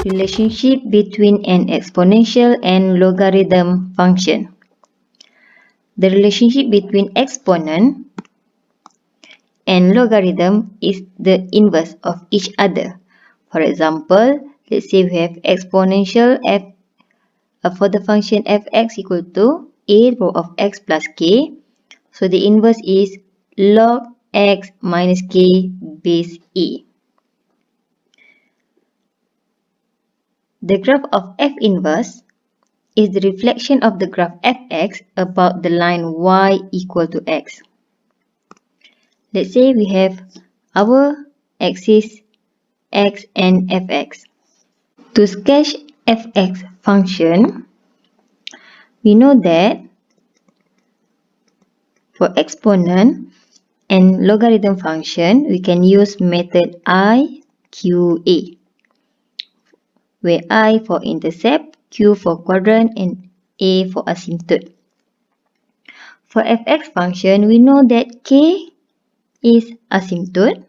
Relationship between an exponential and logarithm function. The relationship between exponent and logarithm is the inverse of each other. For example, let's say we have exponential f for the function fx equal to a power of x plus k. So the inverse is log x minus k base a. The graph of f inverse is the reflection of the graph fx about the line y equal to x. Let's say we have our axis x and fx. To sketch fx function, we know that for exponent and logarithm function, we can use method IQA, where I for intercept, Q for quadrant, and A for asymptote. For fx function, we know that K is asymptote,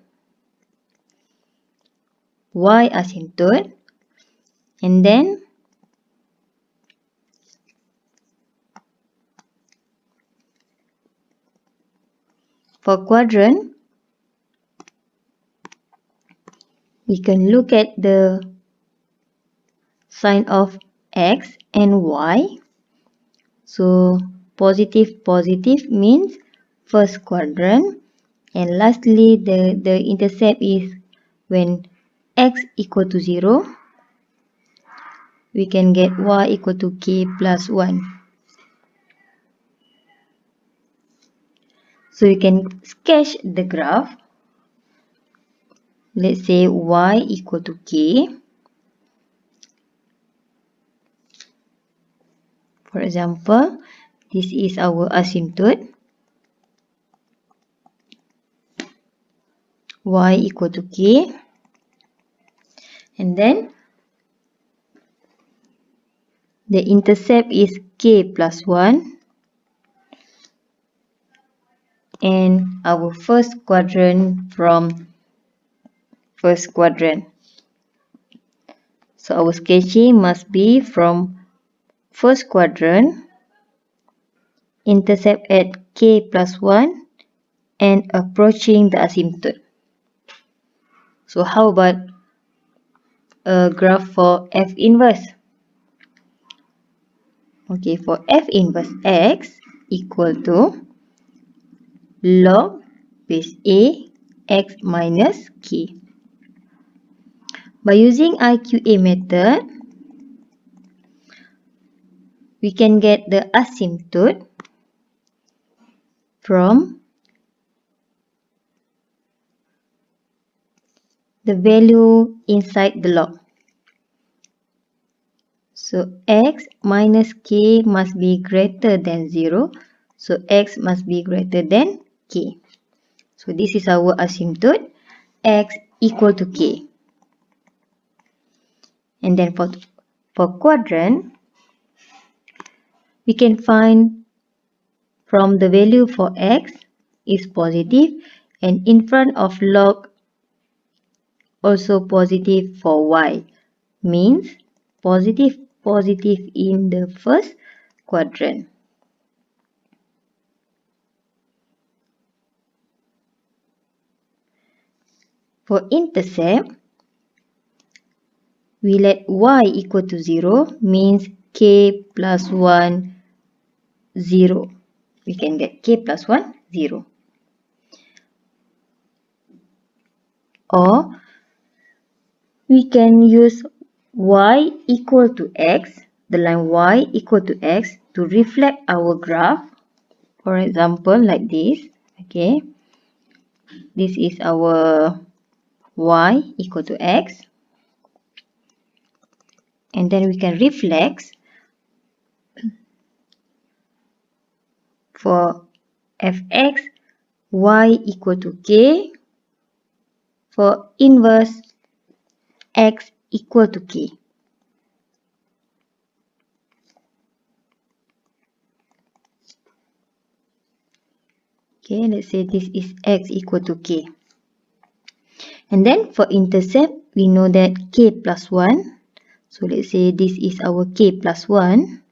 Y asymptote, and then for quadrant, we can look at the sign of x and y. So positive means first quadrant, and lastly the intercept is when x equal to 0, we can get y equal to k plus 1. So you can sketch the graph. Let's say y equal to k. For example, this is our asymptote. Y equal to k. And then the intercept is k plus 1. And our first quadrant from first quadrant. So our sketching must be from first quadrant, intercept at k plus 1, and approaching the asymptote. So how about a graph for f inverse? Okay, for f inverse x equal to log base a x minus k. By using IQA method, we can get the asymptote from the value inside the log. So x minus k must be greater than 0. So x must be greater than k. So this is our asymptote, x equal to k. And then for quadrant, we can find from the value for x is positive, and in front of log also positive for y, means positive in the first quadrant. For intercept, we let y equal to 0, means k plus 1, 0. We can get k plus 1, 0. Or we can use y equal to x, the line y equal to x, to reflect our graph. For example, like this. Okay, this is our y equal to x, and then we can reflect for fx y equal to k, for inverse x equal to k. Okay, let's say this is x equal to k. And then for intercept, we know that k plus 1. So let's say this is our k plus 1.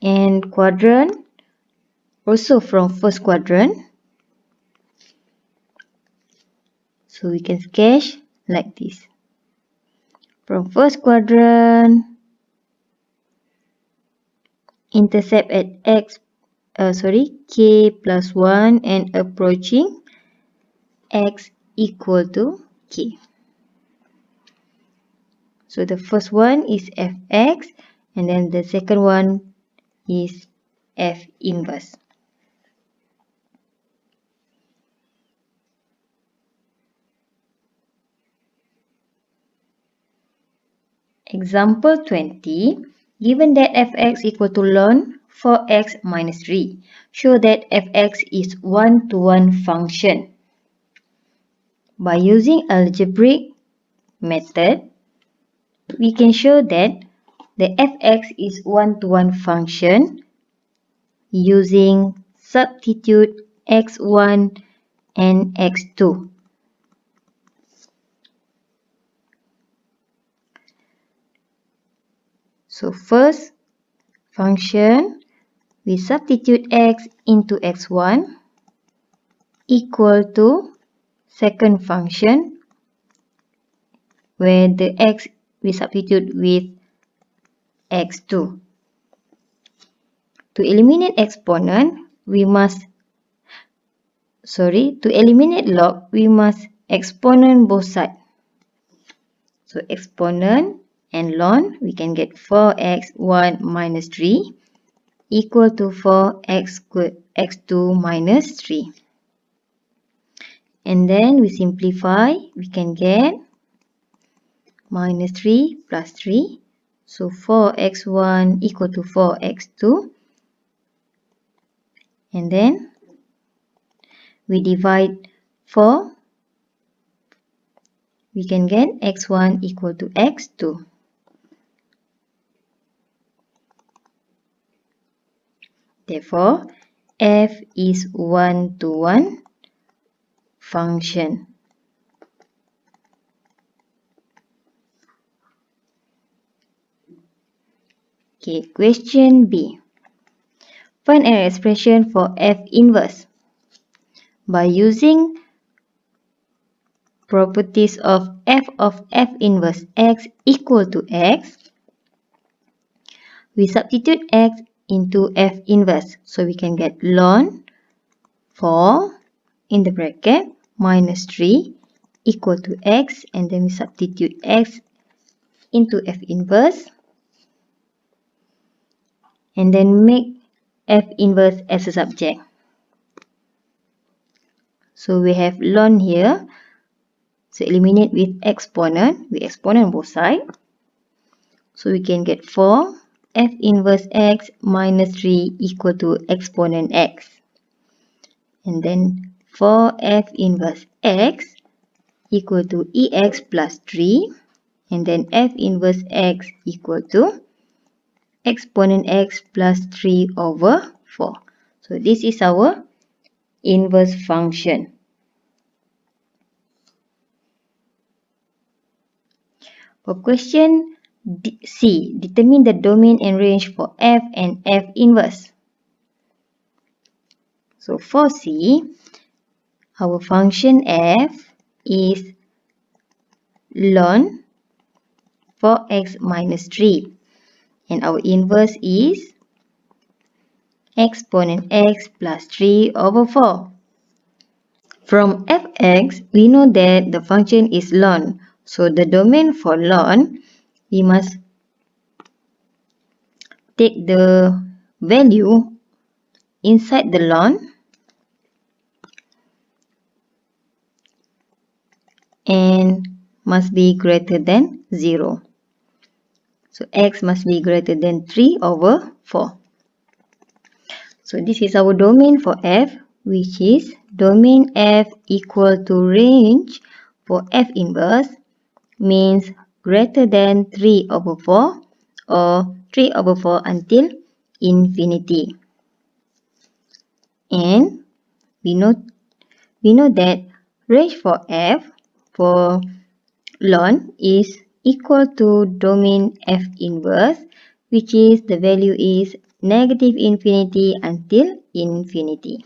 And quadrant, also from first quadrant. So we can sketch like this. From first quadrant, intercept at k plus 1 and approaching x equal to k. So the first one is fx, and then the second one is f inverse. Example 20. Given that fx equal to ln 4x minus 3, show that fx is one-to-one function. By using algebraic method, we can show that the fx is one-to-one function using substitute x1 and x2. So first function, we substitute x into x1 equal to second function where the x we substitute with x2. To eliminate log, we must exponent both sides. So exponent and ln, we can get 4x1 minus 3 equal to 4x2 minus 3. And then we simplify, we can get minus 3 plus 3. So 4x1 equal to 4x2. And then we divide 4. We can get x1 equal to x2. Therefore, f is one-to-one function. Okay, question B. Find an expression for f inverse. By using properties of f inverse x equal to x, we substitute x into f inverse. So we can get ln 4 in the bracket minus 3 equal to x, and then we substitute x into f inverse, and then make f inverse as a subject. So we have ln here. So eliminate with exponent. We exponent both sides. So we can get 4 f inverse x minus 3 equal to exponent x. And then 4 f inverse x equal to ex plus 3. And then f inverse x equal to exponent x plus 3 over 4. So this is our inverse function. For question C, determine the domain and range for f and f inverse. So for C, our function f is ln 4x minus 3, and our inverse is exponent x plus 3 over 4. From fx, we know that the function is ln. So the domain for ln, we must take the value inside the ln and must be greater than 0. So x must be greater than 3 over 4. So this is our domain for f, which is domain f equal to range for f inverse means greater than 3 over 4 or 3 over 4 until infinity. And we know that range for f for ln is equal to domain F inverse, which is the value is negative infinity until infinity.